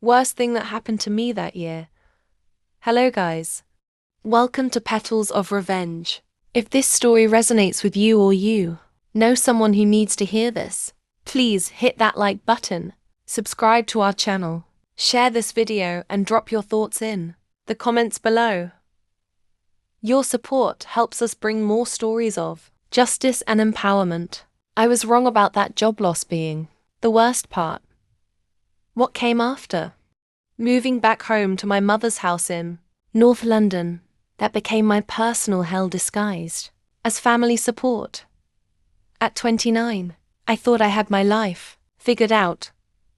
Worst thing that happened to me that year. Hello guys. Welcome to Petals of Revenge. If this story resonates with you or you know someone who needs to hear this, please hit that like button, subscribe to our channel, share this video and drop your thoughts in the comments below. Your support helps us bring more stories of justice and empowerment. I was wrong about that job loss being the worst part. What came after? Moving back home to my mother's house in North London, that became my personal hell disguised as family support. At 29, I thought I had my life figured out.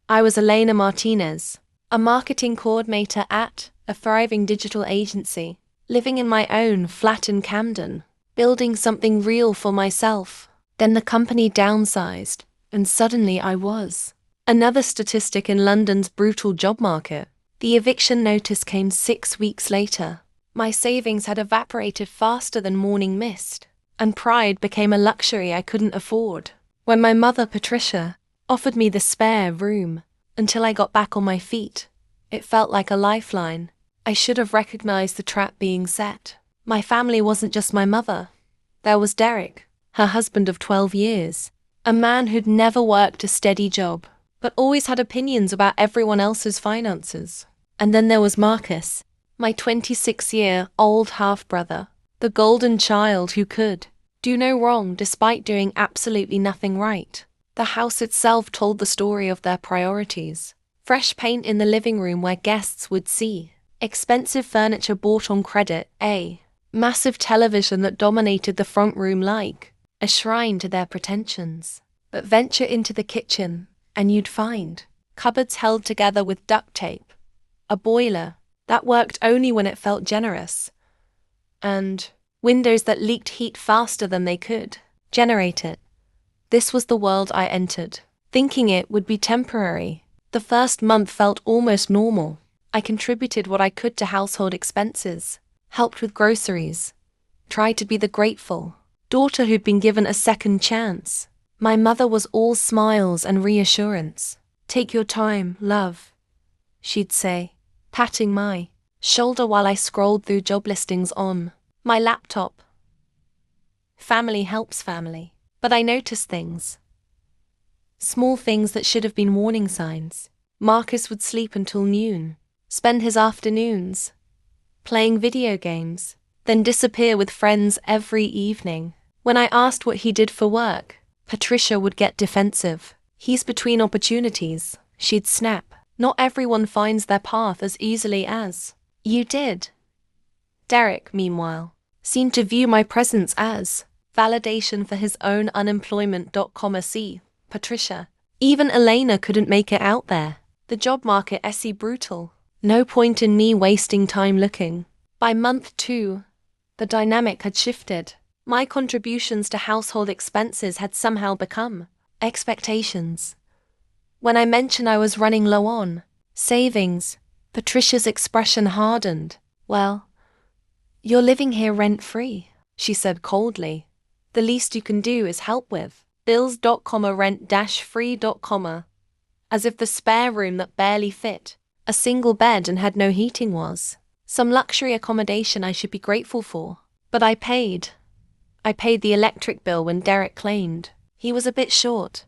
I was Elena Martinez, a marketing coordinator at a thriving digital agency, living in my own flat in Camden, building something real for myself. Then the company downsized, and suddenly I was another statistic in London's brutal job market. The eviction notice came 6 weeks later. My savings had evaporated faster than morning mist, and pride became a luxury I couldn't afford. When my mother, Patricia, offered me the spare room until I got back on my feet, it felt like a lifeline. I should have recognized the trap being set. My family wasn't just my mother. There was Derek, her husband of 12 years, a man who'd never worked a steady job, but always had opinions about everyone else's finances. And then there was Marcus, my 26-year-old half-brother, the golden child who could do no wrong despite doing absolutely nothing right. The house itself told the story of their priorities. Fresh paint in the living room where guests would see, expensive furniture bought on credit, a massive television that dominated the front room like a shrine to their pretensions. But venture into the kitchen, and you'd find cupboards held together with duct tape, a boiler that worked only when it felt generous, and windows that leaked heat faster than they could generate it. This was the world I entered, thinking it would be temporary. The first month felt almost normal. I contributed what I could to household expenses, helped with groceries, tried to be the grateful daughter who'd been given a second chance. My mother was all smiles and reassurance. "Take your time, love," she'd say, patting my shoulder while I scrolled through job listings on my laptop. Family helps family. But I noticed things. Small things that should have been warning signs. Marcus would sleep until noon, spend his afternoons playing video games, then disappear with friends every evening. When I asked what he did for work, Patricia would get defensive. "He's between opportunities," she'd snap. "Not everyone finds their path as easily as you did." Derek, meanwhile, seemed to view my presence as validation for his own unemployment. See, Patricia. Even Elena couldn't make it out there. The job market brutal. No point in me wasting time looking. By month 2, the dynamic had shifted. My contributions to household expenses had somehow become expectations. When I mentioned I was running low on savings, Patricia's expression hardened. "Well, you're living here rent-free," she said coldly. "The least you can do is help with bills. Rent-free. As if the spare room that barely fit a single bed and had no heating was some luxury accommodation I should be grateful for. But I paid the electric bill when Derek claimed he was a bit short.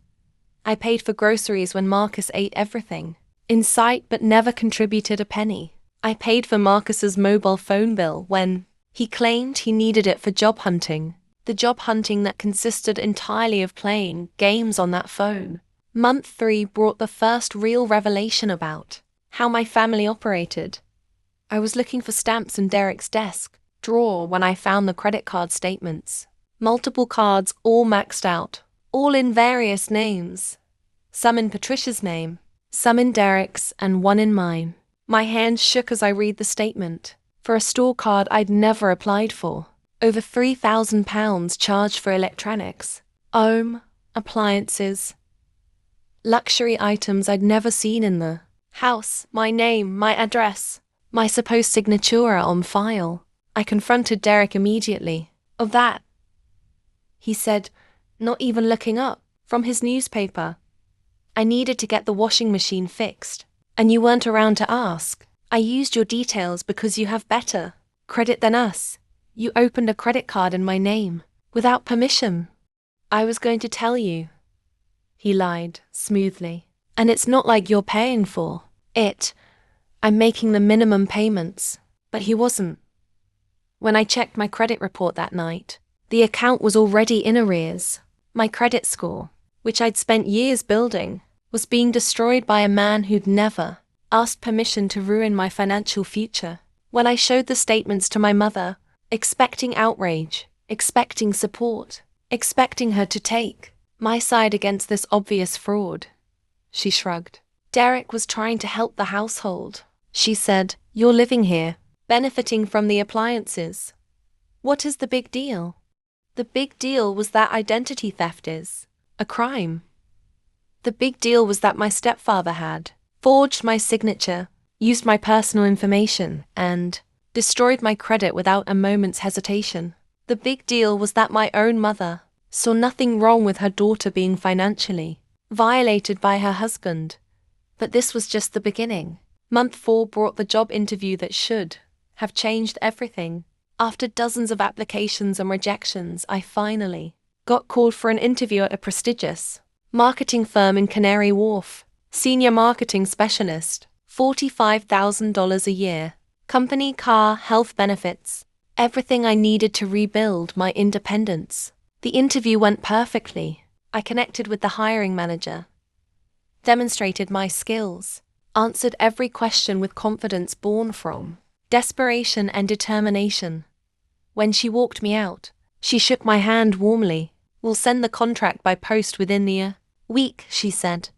I paid for groceries when Marcus ate everything in sight but never contributed a penny. I paid for Marcus's mobile phone bill when he claimed he needed it for job hunting. The job hunting that consisted entirely of playing games on that phone. Month 3 brought the first real revelation about how my family operated. I was looking for stamps in Derek's desk drawer when I found the credit card statements. Multiple cards, all maxed out, all in various names. Some in Patricia's name, some in Derek's, and one in mine. My hands shook as I read the statement. For a store card I'd never applied for. Over £3,000 charged for electronics, home, appliances, luxury items I'd never seen in the house. My name, my address, my supposed signature on file. I confronted Derek immediately. "Of that," he said, not even looking up from his newspaper. "I needed to get the washing machine fixed. And you weren't around to ask. I used your details because you have better credit than us. You opened a credit card in my name, without permission. I was going to tell you. He lied, smoothly. And it's not like you're paying for it. I'm making the minimum payments. But he wasn't. When I checked my credit report that night, the account was already in arrears. My credit score, which I'd spent years building, was being destroyed by a man who'd never asked permission to ruin my financial future. When I showed the statements to my mother, expecting outrage, expecting support, expecting her to take my side against this obvious fraud, she shrugged. Derek was trying to help the household. She said, "You're living here, benefiting from the appliances. What is the big deal?" The big deal was that identity theft is a crime. The big deal was that my stepfather had forged my signature, used my personal information, and destroyed my credit without a moment's hesitation. The big deal was that my own mother saw nothing wrong with her daughter being financially violated by her husband. But this was just the beginning. Month 4 brought the job interview that should have changed everything. After dozens of applications and rejections, I finally got called for an interview at a prestigious marketing firm in Canary Wharf. Senior marketing specialist, $45,000 a year. Company car, health benefits. Everything I needed to rebuild my independence. The interview went perfectly. I connected with the hiring manager, demonstrated my skills, answered every question with confidence born from desperation and determination. When she walked me out, she shook my hand warmly. "We'll send the contract by post within the week," she said.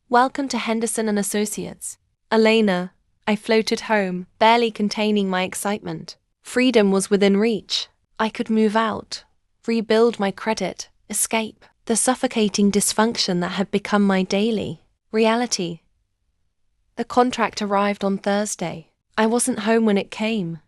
"Welcome to Henderson and Associates, Elena." I floated home, barely containing my excitement. Freedom was within reach. I could move out, rebuild my credit, escape the suffocating dysfunction that had become my daily reality. The contract arrived on Thursday. I wasn't home when it came.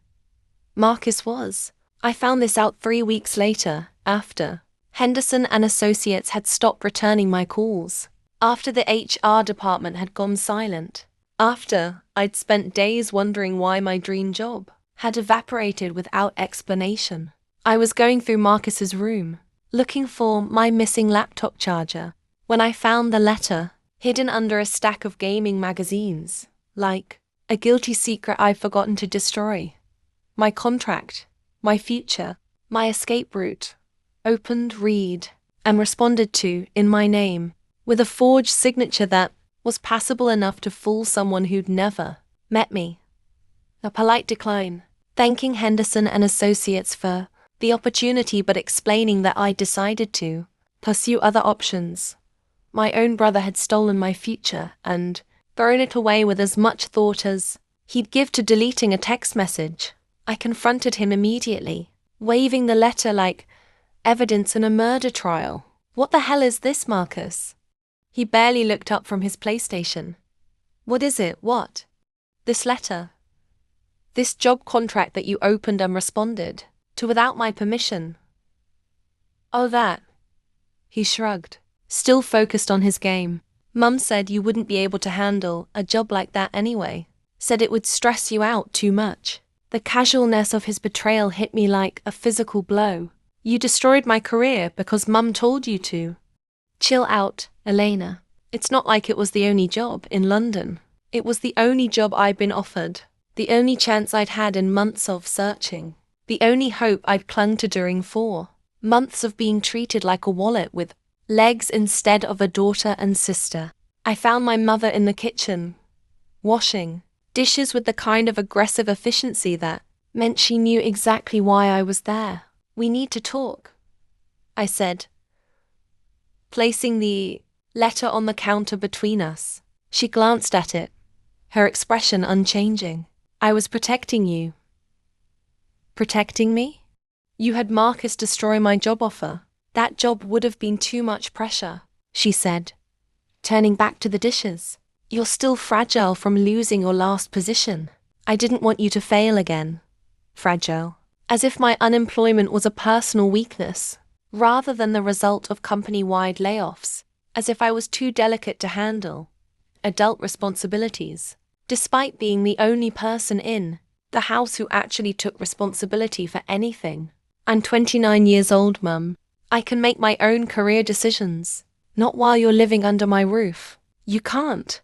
Marcus was. I found this out 3 weeks later, after Henderson and Associates had stopped returning my calls, after the HR department had gone silent, after I'd spent days wondering why my dream job had evaporated without explanation. I was going through Marcus's room, looking for my missing laptop charger, when I found the letter hidden under a stack of gaming magazines, like a guilty secret I'd forgotten to destroy. My contract, my future, my escape route. Opened, read, and responded to in my name, with a forged signature that was passable enough to fool someone who'd never met me. A polite decline, thanking Henderson and Associates for the opportunity but explaining that I decided to pursue other options. My own brother had stolen my future and thrown it away with as much thought as he'd give to deleting a text message. I confronted him immediately, waving the letter like evidence in a murder trial. "What the hell is this, Marcus?" He barely looked up from his PlayStation. "What is it? What?" "This letter. This job contract that you opened and responded to without my permission." "Oh, that." He shrugged, still focused on his game. "Mum said you wouldn't be able to handle a job like that anyway. Said it would stress you out too much." The casualness of his betrayal hit me like a physical blow. "You destroyed my career because Mum told you to." "Chill out, Elena. It's not like it was the only job in London. It was the only job I'd been offered, the only chance I'd had in months of searching, the only hope I'd clung to during 4 months of being treated like a wallet with legs instead of a daughter and sister. I found my mother in the kitchen, washing dishes with the kind of aggressive efficiency that meant she knew exactly why I was there. "We need to talk," I said, placing the letter on the counter between us. She glanced at it, her expression unchanging. "I was protecting you." "Protecting me?" "You had Marcus destroy my job offer. That job would have been too much pressure," she said, turning back to the dishes. "You're still fragile from losing your last position. I didn't want you to fail again." Fragile. As if my unemployment was a personal weakness, rather than the result of company-wide layoffs. As if I was too delicate to handle adult responsibilities. despite being the only person in the house who actually took responsibility for anything. I'm 29 years old, Mum. I can make my own career decisions. Not while you're living under my roof. You can't.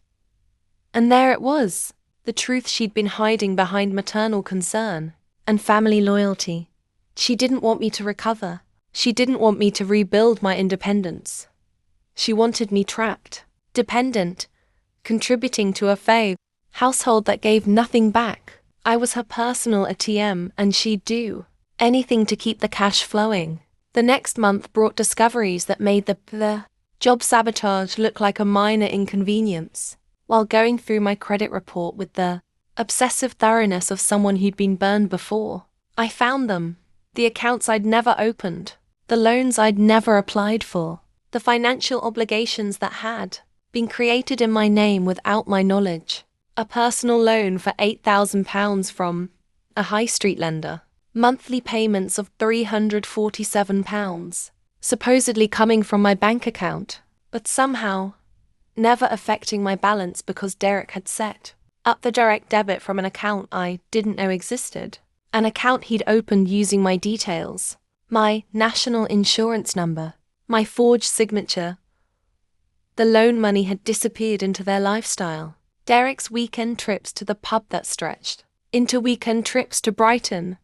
And there it was, the truth she'd been hiding behind maternal concern and family loyalty. She didn't want me to recover. She didn't want me to rebuild my independence. She wanted me trapped, dependent, contributing to a household that gave nothing back. I was her personal ATM, and she'd do anything to keep the cash flowing. The next month brought discoveries that made the job sabotage look like a minor inconvenience. While going through my credit report with the obsessive thoroughness of someone who'd been burned before, I found them. The accounts I'd never opened, the loans I'd never applied for, the financial obligations that had been created in my name without my knowledge. A personal loan for £8,000 from a high street lender. Monthly payments of £347, supposedly coming from my bank account, but somehow never affecting my balance because Derek had set up the direct debit from an account I didn't know existed. An account he'd opened using my details, my national insurance number, my forged signature. The loan money had disappeared into their lifestyle. Derek's weekend trips to the pub that stretched into weekend trips to Brighton,